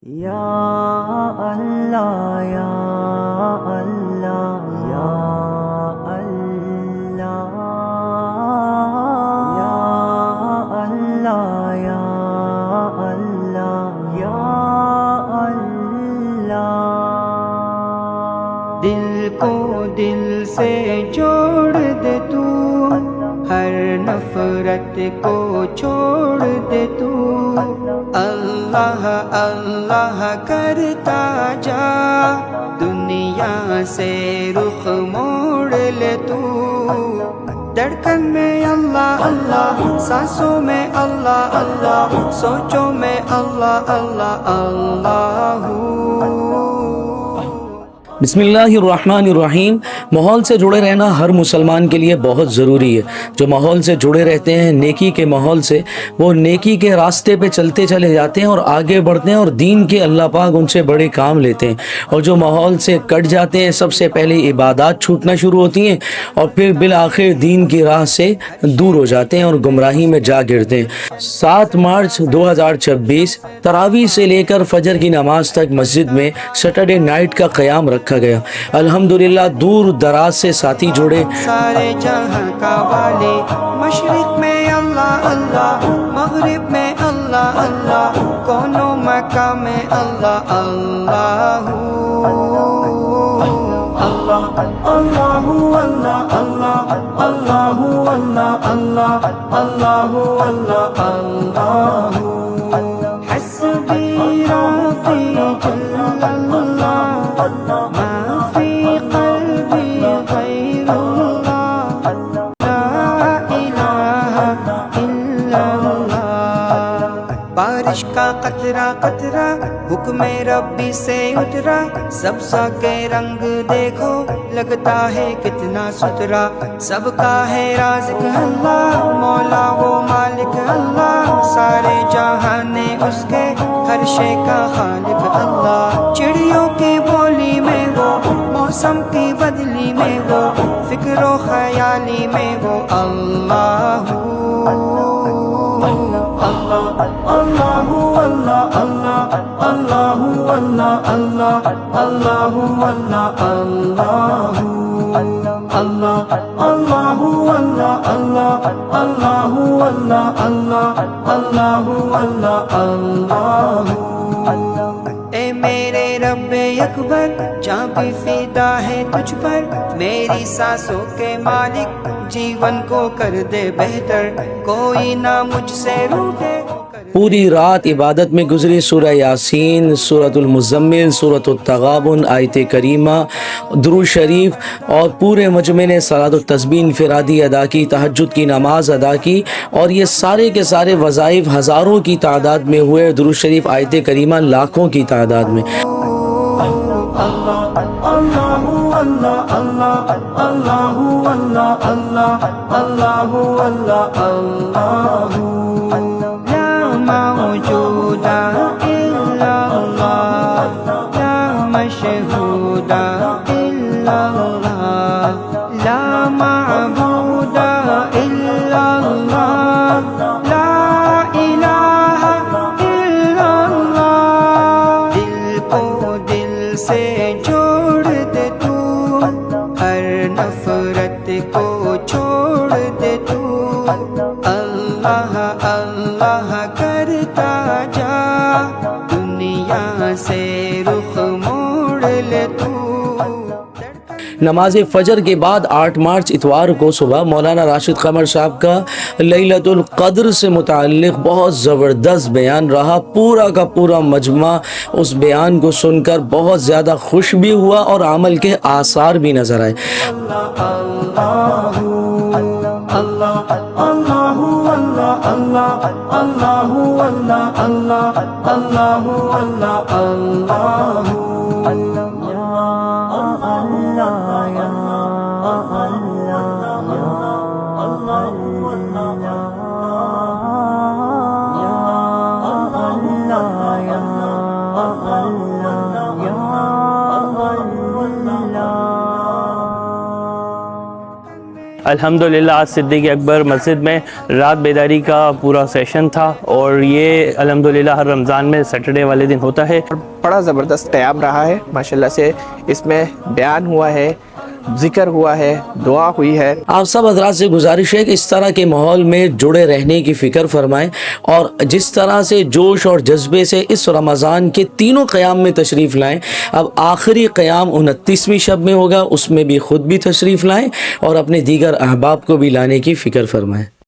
یا اللہ یا اللہ یا اللہ یا اللہ یا اللہ یا اللہ دل کو دل سے جوڑ دے تو ہر نفرت کو چھوڑ دے تو اللہ اللہ کرتا جا دنیا سے رخ موڑ لے تو دھڑکن میں اللہ اللہ سانسوں میں اللہ اللہ سوچوں میں اللہ اللہ اللہ بسم اللہ الرحمن الرحیم۔ ماحول سے جڑے رہنا ہر مسلمان کے لیے بہت ضروری ہے۔ جو ماحول سے جڑے رہتے ہیں نیکی کے ماحول سے، وہ نیکی کے راستے پہ چلتے چلے جاتے ہیں اور آگے بڑھتے ہیں اور دین کے اللہ پاک ان سے بڑے کام لیتے ہیں، اور جو ماحول سے کٹ جاتے ہیں سب سے پہلے عبادات چھوٹنا شروع ہوتی ہیں اور پھر بالآخر دین کی راہ سے دور ہو جاتے ہیں اور گمراہی میں جا گرتے ہیں۔ 7 مارچ 2026 تراویح سے لے کر فجر کی نماز تک مسجد میں سیٹرڈے نائٹ کا قیام رکھا گیا۔ الحمدللہ دور دراز سے ساتھی جوڑے، سارے جہاں کا والی، مشرق میں اللہ اللہ، مغرب میں اللہ اللہ، کونوں مکہ میں اللہ اللہ اللہ اللہ اللہ اللہ اللہ اللہ اللہ اللہ اللہ حسبی ربی جل اللہ ما فی قلبی غیر اللہ لا الہ الا اللہ۔ بارش کا قطرہ قطرہ حکم ربی سے اترا، سبزہ کے رنگ دیکھو لگتا ہے کتنا ستھرا، سب کا ہے رازق اللہ، مولا وہ مالک اللہ، سارے جہان اس کے، ہر شے کا خالق اللہ۔ چڑیوں کی بولی میں وہ، موسم کی بدلی میں وہ، فکر و خیالی میں وہ اللہ اللہ اللہ اللہ اللہ اللہ اللہ اللہ اللہ اللہ اللہ اللہ اللہ اللہ اللہ اللہ اللہ اے میرے رب اکبر، جاں بھی فدا ہے تجھ پر، میری سانسوں کے مالک، جیون کو کر دے بہتر، کوئی نہ مجھ سے روٹے۔ پوری رات عبادت میں گزری۔ سورہ یاسین، سورۃ المزمل، سورۃ التغابن، آیت کریمہ، درود شریف، اور پورے مجمع نے صلاۃ التسبیح انفرادی ادا کی، تہجد کی نماز ادا کی، اور یہ سارے کے سارے وظائف ہزاروں کی تعداد میں ہوئے، درود شریف آیت کریمہ لاکھوں کی تعداد میں۔ موجود الا اللہ، لا مشہود الا اللہ، لا معبود الا اللہ، لا الہ الا اللہ۔ دل کو دل سے جوڑ دے تو، ہر نفرت کو چھوڑ دے تو، اللہ اللہ کرتا جا دنیا سے رخ موڑ لے تو۔ نماز فجر کے بعد 8 مارچ اتوار کو صبح مولانا راشد قمر صاحب کا لیلۃ القدر سے متعلق بہت زبردست بیان رہا۔ پورا کا پورا مجمع اس بیان کو سن کر بہت زیادہ خوش بھی ہوا اور عمل کے آثار بھی نظر آئے۔ الحمدللہ آج صدیق اکبر مسجد میں رات بیداری کا پورا سیشن تھا، اور یہ الحمدللہ ہر رمضان میں سیٹرڈے والے دن ہوتا ہے۔ بڑا زبردست قیام رہا ہے ماشاءاللہ سے، اس میں بیان ہوا ہے، ذکر ہوا ہے، دعا ہوئی ہے۔ آپ سب حضرات سے گزارش ہے کہ اس طرح کے ماحول میں جڑے رہنے کی فکر فرمائیں، اور جس طرح سے جوش اور جذبے سے اس رمضان کے تینوں قیام میں تشریف لائیں۔ اب آخری قیام 29ویں شب میں ہوگا، اس میں بھی خود بھی تشریف لائیں اور اپنے دیگر احباب کو بھی لانے کی فکر فرمائیں۔